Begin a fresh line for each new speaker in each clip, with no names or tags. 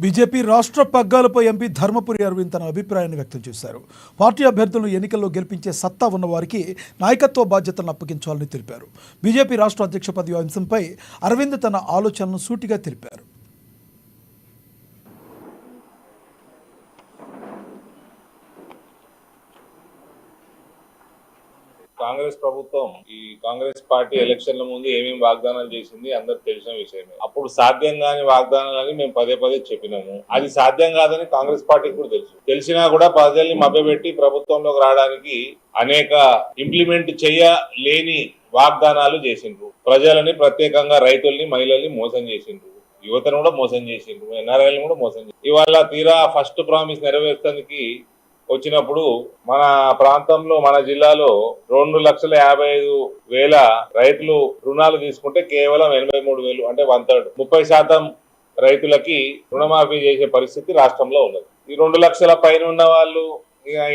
BJP రాష్ట్ర పగ్గాలపై MP Dharmapuri Arvind తన అభిప్రాయాన్ని వ్యక్తం చేశారు. పార్టీ అభ్యర్థులను ఎన్నికల్లో గెలిపించే సత్తా ఉన్న వారికి నాయకత్వ బాధ్యతలను అప్పగించాలని తెలిపారు. బీజేపీ రాష్ట్ర అధ్యక్ష పదవి అంశంపై అరవింద్ తన ఆలోచనలను సూటిగా తెలిపారు.
కాంగ్రెస్ ప్రభుత్వం ఈ కాంగ్రెస్ పార్టీ ఎలక్షన్ల ముందు ఏమేమి వాగ్దానాలు చేసింది అందరికి తెలిసిన విషయమే. అప్పుడు సాధ్యం కాని వాగ్దానాలని మేము పదే పదే చెప్పినాము. అది సాధ్యం కాదని కాంగ్రెస్ పార్టీకి కూడా తెలిసినా కూడా ప్రజల్ని మభ్యపెట్టి ప్రభుత్వంలోకి రావడానికి అనేక ఇంప్లిమెంట్ చేయలేని వాగ్దానాలు చేసిండ్రు. ప్రజలని ప్రత్యేకంగా రైతుల్ని మహిళల్ని మోసం చేసిండ్రు. యువతను కూడా మోసం చేసిండ్రు. ఎన్ఆర్ఐలను కూడా మోసం చేసిండ్రు. ఇవాళ తీరా ఫస్ట్ ప్రామిస్ నెరవేర్చడానికి వచ్చినప్పుడు మన ప్రాంతంలో మన జిల్లాలో 2,55,000 రైతులు రుణాలు తీసుకుంటే కేవలం 83,000 అంటే 1/3 30% రైతులకి రుణమాఫీ చేసే పరిస్థితి రాష్ట్రంలో ఉన్నది. ఈ 2 లక్షల పైన ఉన్న వాళ్ళు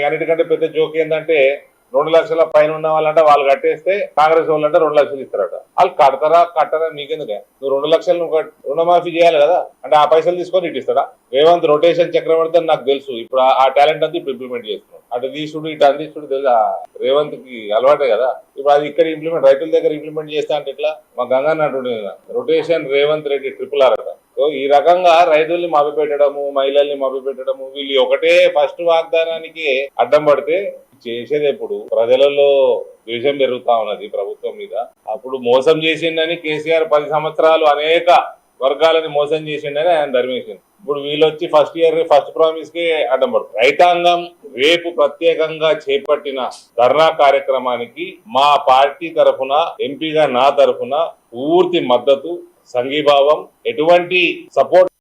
అన్నిటికంటే పెద్ద జోక్ ఏంటంటే 2 లక్షల పైన ఉన్న వాళ్ళంటే వాళ్ళు కట్టేస్తే కాంగ్రెస్ వాళ్ళంటే 2 లక్షలు ఇస్తారట. వాళ్ళు కట్టరా మీకెందుకే? నువ్వు 2 లక్షలు రుణమాఫీ చేయాలి కదా, అంటే ఆ పైసలు తీసుకొని ఇటు ఇస్తాడా? రేవంత్ రొటేషన్ చక్రవర్తి అని నాకు తెలుసు. ఇప్పుడు ఆ టాలెంట్ అంతా ఇప్పుడు ఇంప్లిమెంట్ చేస్తున్నాడు. అటు తీసుడు ఇటు అందిస్తుడు తెలుసా? రేవంత్ కి అలవాటే కదా. ఇప్పుడు అది ఇక్కడ ఇంప్లిమెంట్ రైతుల దగ్గర ఇంప్లిమెంట్ చేస్తా అంటే ఎట్లా? మా గంగా అంటుండే rotation Revanth Reddy triple R. So ఈ రకంగా రైతుల్ని మభ్యపెట్టడము, మహిళల్ని మభ్యపెట్టడము, వీళ్ళు ఒకటే ఫస్ట్ వాగ్దానానికి అడ్డం పడితే చేసేది ఎప్పుడు? ప్రజలలో ద్వేషం పెరుగుతా ఉన్నది ప్రభుత్వం మీద. అప్పుడు మోసం చేసిండని కేసీఆర్ 10 సంవత్సరాలు అనేక వర్గాలని మోసం చేసిండని ఆయన ధర్మేసింది. ఇప్పుడు వీళ్ళొచ్చి ఫస్ట్ ఇయర్ ఫస్ట్ ప్రామిస్ కి అడ్డం పడుతుంది. రైతాంగం రేపు ప్రత్యేకంగా చేపట్టిన ధర్నా కార్యక్రమానికి మా పార్టీ తరఫున, ఎంపీగా నా తరఫున పూర్తి మద్దతు, సంఘీభావం, ఎటువంటి సపోర్ట్